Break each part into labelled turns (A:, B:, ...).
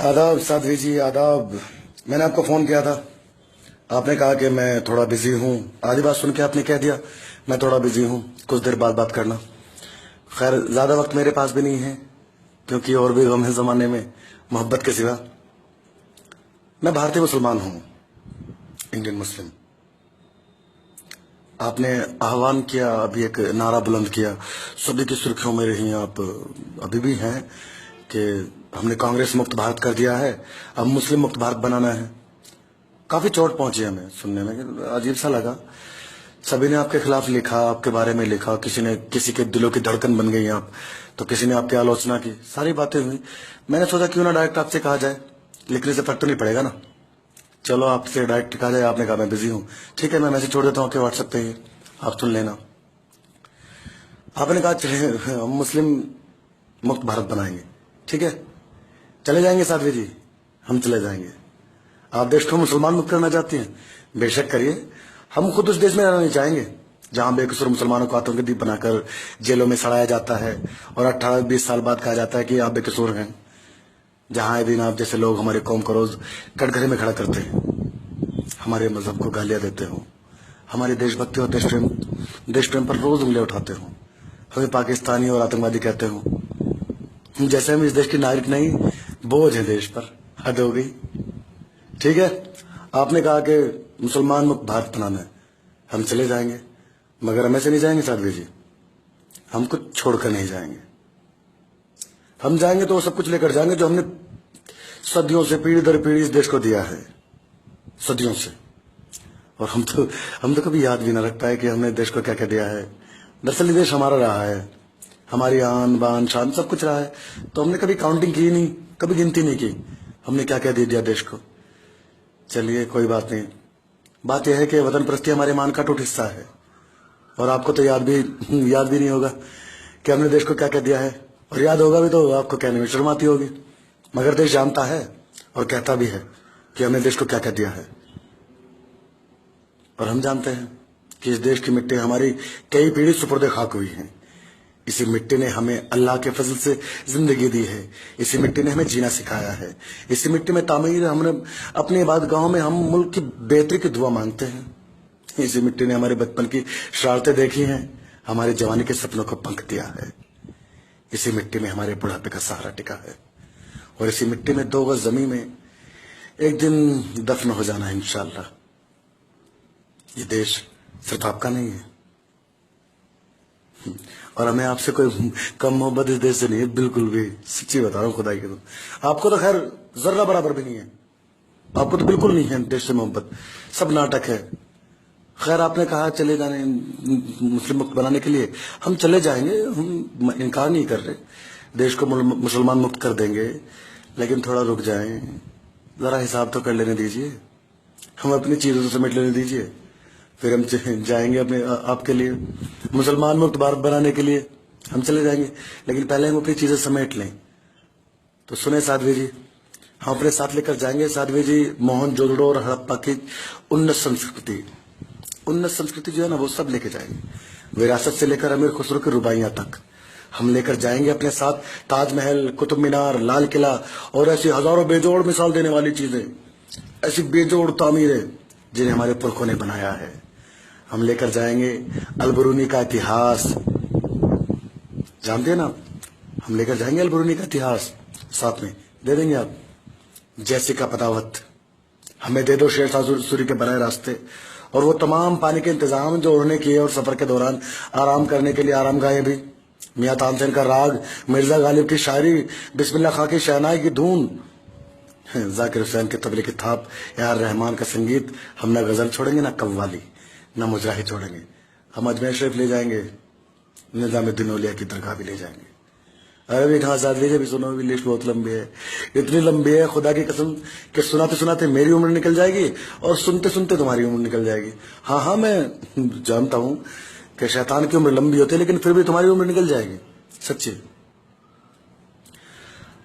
A: आदाब साध्वी जी, आदाब। मैंने आपको फोन किया था, आपने कहा कि मैं थोड़ा बिजी हूँ। आधी बात सुन के आपने कह दिया मैं थोड़ा बिजी हूँ, कुछ देर बाद बात करना। खैर, ज्यादा वक्त मेरे पास भी नहीं है क्योंकि और भी गम है जमाने में मोहब्बत के सिवा। मैं भारतीय मुसलमान हूँ, इंडियन मुस्लिम। आपने आह्वान किया, अभी एक नारा बुलंद किया, सभी की सुर्खियों में रही आप, अभी भी हैं कि हमने कांग्रेस मुक्त भारत कर दिया है, अब मुस्लिम मुक्त भारत बनाना है। काफी चोट पहुंची हमें सुनने में, अजीब सा लगा। सभी ने आपके खिलाफ लिखा, आपके बारे में लिखा, किसी ने किसी के दिलों की धड़कन बन गई आप, तो किसी ने आपकी आलोचना की, सारी बातें हुई। मैंने सोचा क्यों ना डायरेक्ट आपसे कहा जाए, लिखने से फर्क तो नहीं पड़ेगा ना। चलो आपसे डायरेक्ट कहा जाए, आपने कहा मैं बिजी हूँ, ठीक है मैं मैसेज छोड़ देता हूँ आपके व्हाट्सएप पे ही, आप सुन लेना। आपने कहा चले हम मुस्लिम मुक्त भारत बनाएंगे, ठीक है चले जाएंगे साध्वी जी, हम चले जाएंगे। आप देश को मुसलमान मुक्त करना चाहती हैं, बेशक करिए। हम खुद उस देश में रहना नहीं चाहेंगे जहां बेकसूर मुसलमानों को आतंकवादी बनाकर जेलों में सड़ाया जाता है और 18-20 साल बाद कहा जाता है कि आप बेकसूर हैं। जहां दिन आप जैसे लोग हमारे कौम को रोज कटघरे में खड़ा करते हैं, हमारे मजहब को गालियां देते हो, हमारी देशभक्ति और देश प्रेम पर रोज उंगलियां उठाते हो, हमें पाकिस्तानी और आतंकवादी कहते हो, जैसे हम इस देश के नागरिक नहीं, बोझ है देश पर। हद हो गई। ठीक है, आपने कहा कि मुसलमान मुक्त भारत बनाना है, हम चले जाएंगे, मगर हम ऐसे नहीं जाएंगे साध्वी जी, हम कुछ छोड़कर नहीं जाएंगे। हम जाएंगे तो वो सब कुछ लेकर जाएंगे जो हमने सदियों से, पीढ़ी दर पीढ़ी इस देश को दिया है, सदियों से। और हम तो कभी याद भी ना रख पाए कि हमने देश को क्या क्या दिया है। दरअसल ये देश हमारा रहा है, हमारी आन बान शान सब कुछ रहा है, तो हमने कभी काउंटिंग की नहीं, कभी गिनती नहीं की हमने क्या क्या दे दिया देश को। चलिए कोई बात नहीं। बात यह है कि वतन परस्ती हमारे मान का टूट हिस्सा है, और आपको तो याद भी नहीं होगा कि हमने देश को क्या क्या दिया है, और याद होगा भी तो आपको कहने में शर्म आती होगी, मगर देश जानता है और कहता भी है कि हमने देश को क्या क्या दिया है। और हम जानते हैं कि इस देश की मिट्टी हमारी कई पीढ़ी सुपुर्द खाक हुई है। इसी मिट्टी ने हमें अल्लाह के फजल से जिंदगी दी है, इसी मिट्टी ने हमें जीना सिखाया है, इसी मिट्टी में तामीर हमने अपनी इबादतगाहों में हम मुल्क की बेहतरी की दुआ मांगते हैं। इसी मिट्टी ने हमारे बचपन की शरारतें देखी हैं, हमारी जवानी के सपनों को पंख दिया है। इसी मिट्टी में हमारे बुढ़ापे का सहारा टिका है, और इसी मिट्टी में 2 गज जमीन में एक दिन दफन हो जाना है इंशाअल्लाह। ये देश सिर्फ आपका नहीं है, और हमें आपसे कोई कम मोहब्बत इस देश से नहीं है, बिल्कुल भी। सच्ची बता रहा हूँ खुदाई के तो। आपको तो खैर जर्रा बराबर भी नहीं है, आपको तो बिल्कुल नहीं है देश से मोहब्बत, सब नाटक है। खैर, आपने कहा चले जाने मुस्लिम मुक्त बनाने के लिए, हम चले जाएंगे, हम इनकार नहीं कर रहे, देश को मुसलमान मुक्त कर देंगे, लेकिन थोड़ा रुक जाएं, जरा हिसाब तो कर लेने दीजिए, हम अपनी चीजों से समेट लेने दीजिए, फिर हम जाएंगे अपने आपके लिए मुसलमान मुक्त भारत बनाने के लिए, हम चले जाएंगे, लेकिन पहले हम अपनी चीजें समेट लें। तो सुने साध्वी जी, हम अपने साथ लेकर जाएंगे साध्वी जी मोहनजोदड़ो और हड़प्पा की उन्नत संस्कृति जो है ना, वो सब लेके जाएंगे, विरासत से लेकर अमीर खुसरो की रुबाइयां तक हम लेकर जाएंगे अपने साथ। ताजमहल, कुतुब मीनार, लाल किला और ऐसी हजारों बेजोड़ मिसाल देने वाली चीजें, ऐसी बेजोड़ तामीरें जिन्हें हमारे पुरखों ने बनाया है, हम लेकर जाएंगे। अलबरूनी का इतिहास जानते हैं ना, हम लेकर जाएंगे अलबरूनी का इतिहास, साथ में दे देंगे आप। जैसे का पतावत हमें दे दो, शेरशाह सूरी के बनाए रास्ते, और वो तमाम पानी के इंतजाम जो उन्होंने किए, और सफर के दौरान आराम करने के लिए आराम गाहें भी, मियाँ तानसेन का राग, मिर्जा गालिब की शायरी, बिस्मिल्लाह खां की शहनाई की धून, जाकिर हुसैन के तबले की थाप, यार रहमान का संगीत। हम ना गजल छोड़ेंगे, ना कव्वाली, ना मुजराही छोड़ेंगे। हम अजमेर शरीफ ले जाएंगे, निजामुद्दीन औलिया की दरगाह भी ले जाएंगे। अरे भी कहाँ साथ लीजिए, भी सुनो, भी लिस्ट बहुत लंबी है, इतनी लंबी है खुदा की कसम कि सुनाते सुनाते मेरी उम्र निकल जाएगी और सुनते सुनते तुम्हारी उम्र निकल जाएगी। हाँ, मैं जानता हूं कि शैतान की उम्र लंबी होती है, लेकिन फिर भी तुम्हारी उम्र निकल जाएगी, सच्ची।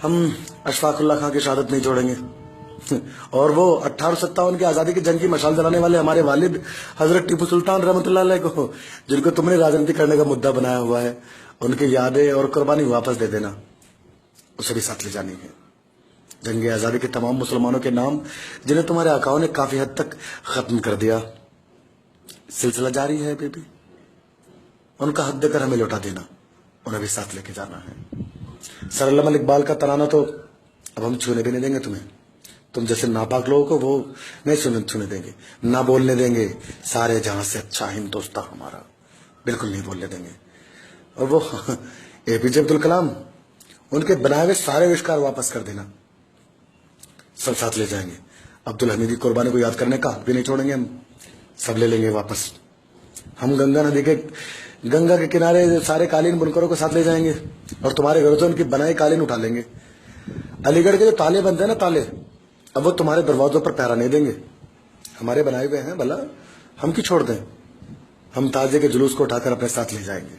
A: हम अशफाकुल्लाह खां की शहादत नहीं छोड़ेंगे, और वो 1857 की आजादी की जंग की मशाल जलाने वाले हमारे वालिद हजरत टीपू सुल्तान रहमतुल्लाह अलैह को, जिनको तुमने राजनीति करने का मुद्दा बनाया हुआ है, उनकी यादें और कुर्बानी वापस दे देना, उसे भी साथ ले जानी है। जंग आज़ादी के तमाम मुसलमानों के नाम जिन्हें तुम्हारे आकाओं ने काफी हद तक खत्म कर दिया। सिलसिला जारी है अभी भी। उनका हक देकर हमें लौटा देना, उन्हें भी साथ लेके जाना है। सर अल्लामा इकबाल का तराना तो अब हम छूने भी नहीं देंगे तुम्हें। तुम जैसे नापाक लोगों को वो नहीं छूने देंगे, ना बोलने देंगे। सारे जहां से अच्छा हिंदुस्तान हमारा, बिल्कुल नहीं बोलने देंगे। और वो एपीजे अब्दुल कलाम, उनके बनाए हुए सारे आविष्कार वापस कर देना, सब साथ ले जाएंगे। अब्दुल हमीद की कुर्बानी को याद करने का भी नहीं छोड़ेंगे हम, सब ले लेंगे वापस। हम गंगा के किनारे सारे कालीन बुनकरों को साथ ले जाएंगे और तुम्हारे घरों से उनकी बनाई कालीन उठा लेंगे। अलीगढ़ के जो ताले बनते हैं ना ताले, अब वो तुम्हारे दरवाजों पर पहरा नहीं देंगे, हमारे बनाए हुए हैं। भला हम क्यों छोड़ दें? हम ताजे के जुलूस को उठाकर अपने साथ ले जाएंगे।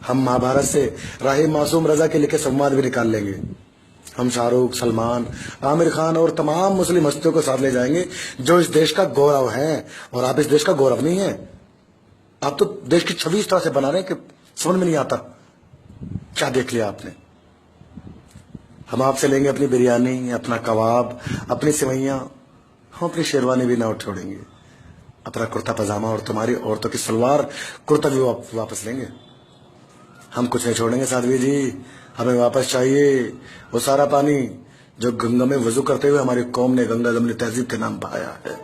A: हम महाभारत से राही मासूम रजा के लिखे संवाद भी निकाल लेंगे। हम शाहरुख, सलमान, आमिर खान और तमाम मुस्लिम हस्तियों को साथ ले जाएंगे जो इस देश का गौरव है। और आप इस देश का गौरव नहीं है, आप तो देश की छवि इस तरह से बना रहे हैं कि समझ में नहीं आता क्या देख लिया आपने। हम आपसे लेंगे अपनी बिरयानी, अपना कबाब, अपनी सिवैयां, हम अपनी शेरवानी भी ना छोड़ेंगे। अपना कुर्ता पजामा और तुम्हारी औरतों की सलवार कुर्ता भी वापस लेंगे। हम कुछ नहीं छोड़ेंगे साध्वी जी, हमें वापस चाहिए वो सारा पानी जो गंगा में वजू करते हुए हमारी कौम ने गंगा जमुनी तहजीब के नाम बहाया है।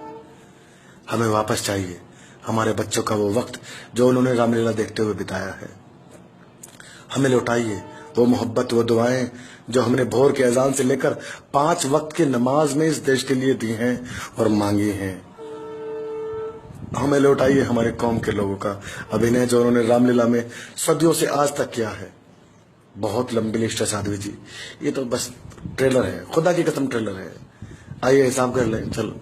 A: हमें वापस चाहिए हमारे बच्चों का वो वक्त जो उन्होंने रामलीला देखते हुए बिताया है। हमें लौटाइए वो मोहब्बत, वो दुआएं जो हमने भोर के अजान से लेकर 5 वक्त की नमाज में इस देश के लिए दी हैं और मांगी हैं। हमें लौटाइए हमारे कौम के लोगों का अभिनय जो उन्होंने रामलीला में सदियों से आज तक किया है। बहुत लंबी लिस्ट है साध्वी जी, ये तो बस ट्रेलर है, खुदा की कसम ट्रेलर है। आइए हिसाब कर लें, चलो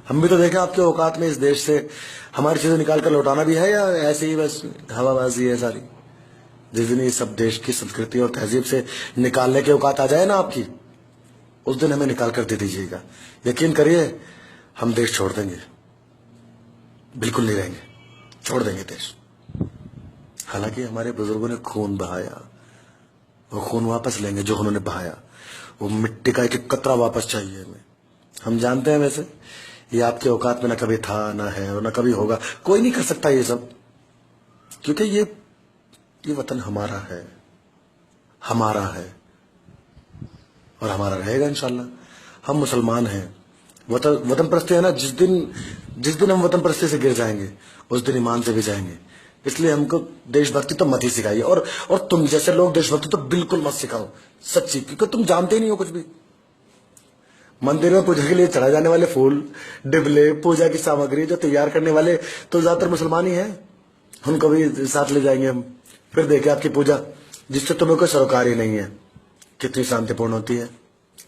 A: हम भी तो देखें आपके औकात में इस देश से हमारी चीजें निकाल कर लौटाना भी है या ऐसे ही बस हवाबाजी है सारी। जिस दिन ये सब देश की संस्कृति और तहजीब से निकालने के औकात आ जाए ना आपकी, उस दिन हमें निकाल कर दे दीजिएगा। यकीन करिए हम देश छोड़ देंगे, बिल्कुल नहीं रहेंगे, छोड़ देंगे देश। हालांकि हमारे बुजुर्गों ने खून बहाया, वो खून वापस लेंगे जो उन्होंने बहाया। वो मिट्टी का एक कतरा वापस चाहिए हमें। हम जानते हैं वैसे ये आपके औकात में ना कभी था, ना है और ना कभी होगा। कोई नहीं कर सकता ये सब, क्योंकि ये वतन हमारा है, हमारा है और हमारा रहेगा इंशाल्लाह। हम मुसलमान हैं, वतन परस्ती है ना। जिस दिन हम वतन परस्ती से गिर जाएंगे उस दिन ईमान से भी जाएंगे। इसलिए हमको देशभक्ति तो मत ही सिखाइए और तुम जैसे लोग देशभक्ति तो बिल्कुल मत सिखाओ, सच्ची, क्योंकि तुम जानते ही नहीं हो कुछ भी। मंदिर में पूजा के लिए चढ़ाए जाने वाले फूल, डिबले, पूजा की सामग्री जो तैयार करने वाले तो ज्यादातर मुसलमान ही हैं, उनको भी साथ ले जाएंगे हम। फिर देखे आपकी पूजा जिससे तुम्हें कोई सरोकार ही नहीं है कितनी शांतिपूर्ण होती है,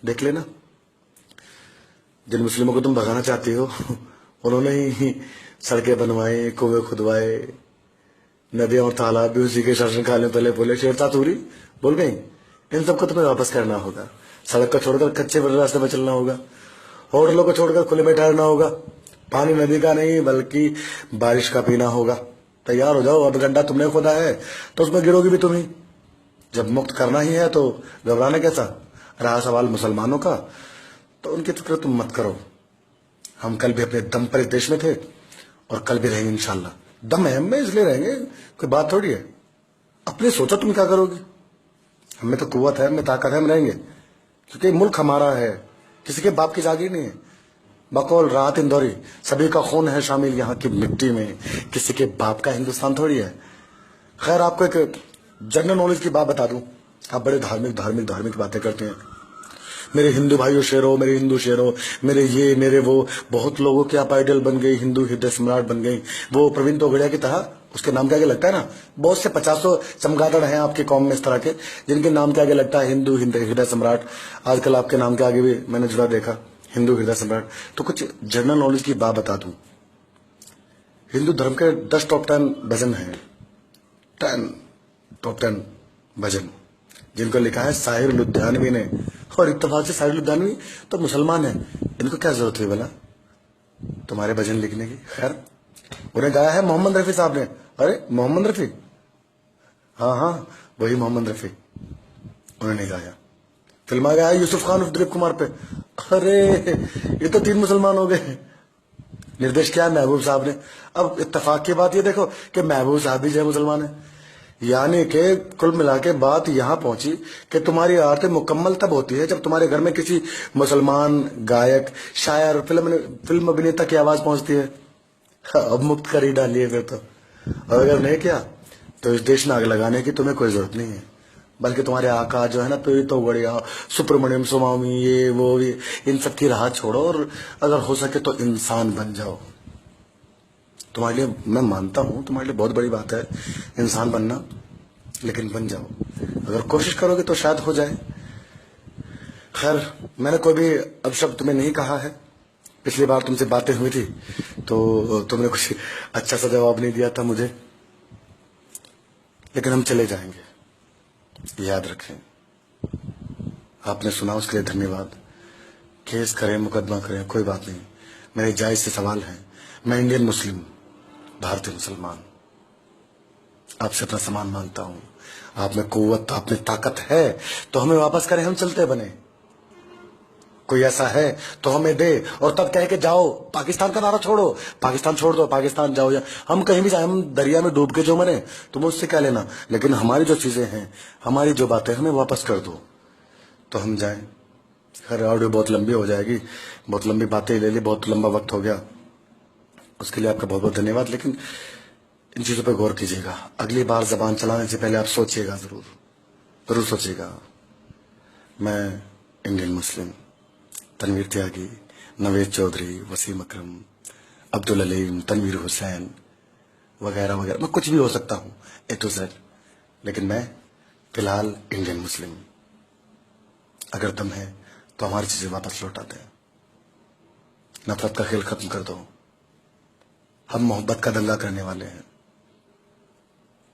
A: देख लेना। जिन मुस्लिमों को तुम भगाना चाहती हो उन्होंने ही सड़कें बनवाए, कुएं खुदवाए, नदियां और तालाब भी उसी के शासनकाल में पहले बोले। शेरतातूरी बोल गई। इन सबको तुम्हें वापस करना होगा। सड़क को छोड़कर कच्चे रास्ते पर चलना होगा, होटलों को छोड़कर खुले में ठहरना होगा, पानी नदी का नहीं बल्कि बारिश का पीना होगा। तैयार हो जाओ, अब गड्ढा तुमने खोदा है तो उसमें गिरोगी भी तुम ही। जब मुक्त करना ही है तो घबराना कैसा। रहा सवाल मुसलमानों का, तो उनकी फिक्र तुम मत करो। हम कल भी अपने दम पर इस देश में थे और कल भी रहेंगे इंशाल्लाह। दम है हमें इसलिए रहेंगे, कोई बात थोड़ी है। अपने सोचो तुम क्या करोगे। हमें तो कुव्वत है, हमें ताकत है, हम रहेंगे, क्योंकि मुल्क हमारा है, किसी के बाप की जागीर नहीं है। बकौल राहत इंदौरी, सभी का खून है शामिल यहाँ की मिट्टी में, किसी के बाप का हिंदुस्तान थोड़ी है। खैर आपको एक जनरल नॉलेज की बात बता दूं, आप बड़े धार्मिक बातें करते हैं। मेरे हिंदू भाइयों शेरों, मेरे हिंदू शेरों, मेरे ये मेरे वो, बहुत लोगों के आप आइडल बन गई, हिंदू हृदय सम्राट बन गई। वो प्रवीण तोगड़िया की तरह, उसके नाम के आगे लगता है ना, बहुत से 50 चमगादड़ हैं आपकी कौम में इस तरह के जिनके नाम के आगे लगता है हिंदू हृदय सम्राट। आजकल आपके नाम के आगे भी मैंने जुड़ा देखा, हिंदू हृदय सम्राट। तो कुछ जनरल नॉलेज की बात बता दूं। हिंदू धर्म के 10 टॉप 10 भजन हैं, 10 टॉप 10 भजन, जिनको लिखा है साहिर लुधियानवी ने। और इत्तेफाक से साहिर लुधियानवी तो मुसलमान है, इनको क्या जरूरत हुई भला तुम्हारे भजन लिखने की। खैर उन्हें गाया है मोहम्मद रफी साहब ने। अरे मोहम्मद रफी, हाँ वही मोहम्मद रफी, उन्होंने गाया। फिल्म आ गया यूसुफ खान और दिलीप कुमार पे। अरे ये तो 3 मुसलमान हो गए। निर्देश किया महबूब साहब ने। अब इत्तेफाक की बात ये देखो कि महबूब साहब भी जय मुसलमान है, यानी कि कुल मिला के बात यहां पहुंची कि तुम्हारी आरती मुकम्मल तब होती है जब तुम्हारे घर में किसी मुसलमान गायक, शायर, फिल्म अभिनेता की आवाज पहुंचती है। अब मुक्त कर ही डालिए फिर तो। और अगर नहीं किया तो इस देश में आग लगाने की तुम्हें कोई जरूरत नहीं है, बल्कि तुम्हारे आका जो है ना तो बढ़िया सुब्रमण्यम स्वामी ये वो ये इन सब की राह छोड़ो और अगर हो सके तो इंसान बन जाओ। तुम्हारे लिए मैं मानता हूं तुम्हारे लिए बहुत बड़ी बात है इंसान बनना, लेकिन बन जाओ। अगर कोशिश करोगे तो शायद हो जाए। खैर, मैंने कोई भी अपशब्द तुम्हें नहीं कहा है। पिछली बार तुमसे बातें हुई थी तो तुमने कुछ अच्छा सा जवाब नहीं दिया था मुझे, लेकिन हम चले जाएंगे, याद रखें। आपने सुना उसके लिए धन्यवाद। केस करें, मुकदमा करें, कोई बात नहीं, मेरे जायज से सवाल हैं। मैं इंडियन मुस्लिम, भारतीय मुसलमान, आपसे अपना सम्मान मांगता हूं। आप में कुव्वत, आप में ताकत है तो हमें वापस करें, हम चलते बने। कोई ऐसा है तो हमें दे और तब कह के जाओ, पाकिस्तान का नारा छोड़ो, पाकिस्तान छोड़ दो, पाकिस्तान जाओ, या हम कहीं भी जाए, हम दरिया में डूब के जो मरे तुम उससे क्या लेना, लेकिन हमारी जो चीजें हैं, हमारी जो बातें, हमें वापस कर दो तो हम जाएं। खैर, ऑडियो बहुत लंबी हो जाएगी, बहुत लंबी बातें ले ली, बहुत लंबा वक्त हो गया, उसके लिए आपका बहुत बहुत धन्यवाद। लेकिन इन चीजों पर गौर कीजिएगा। अगली बार जबान चलाने से पहले आप सोचिएगा, जरूर सोचिएगा। मैं इंडियन मुस्लिम, तनवीर त्यागी, नवेद चौधरी, वसीम अकरम, अब्दुल अलीम, तनवीर हुसैन वगैरह वगैरह, मैं कुछ भी हो सकता हूं, A to Z, लेकिन मैं फिलहाल इंडियन मुस्लिम। अगर दम है तो हमारी चीजें वापस लौटा दें, नफरत का खेल खत्म कर दो। हम मोहब्बत का दंगा करने वाले हैं।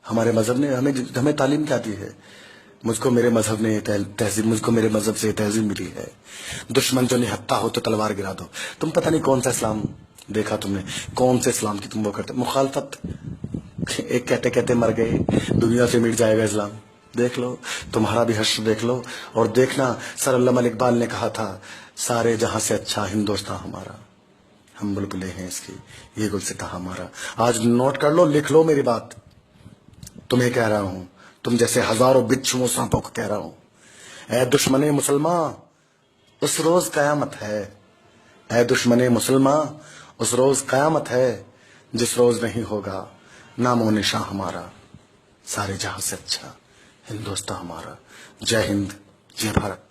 A: हमारे मजहब ने हमें तालीम क्या दी है? मुझको मेरे मजहब ने तहजीब, मुझको मेरे मजहब से तहजीब मिली है। दुश्मन जो निहत्ता हो तो तलवार गिरा दो। तुम पता नहीं कौन सा इस्लाम देखा तुमने, कौन से इस्लाम की तुम वो करते मुखालफत। एक कहते कहते मर गए, दुनिया से मिट जाएगा इस्लाम। देख लो, तुम्हारा भी हश्र देख लो, और देखना सर अल्लामा इकबाल ने कहा था, सारे जहां से अच्छा हिंदुस्तान हमारा, हम बुलबुलें हैं इसकी, ये गुलसिता हमारा। आज नोट कर लो, लिख लो मेरी बात। तुम्हें कह रहा हूं, तुम जैसे हजारों बिच्छुओं सांपों को कह रहा हूं, ऐ दुश्मने मुसलमान, उस रोज कयामत है। ऐ दुश्मने मुसलमान, उस रोज कयामत है, जिस रोज नहीं होगा नामो निशां हमारा, सारे जहां से अच्छा हिंदुस्तान हमारा। जय हिंद, जय भारत।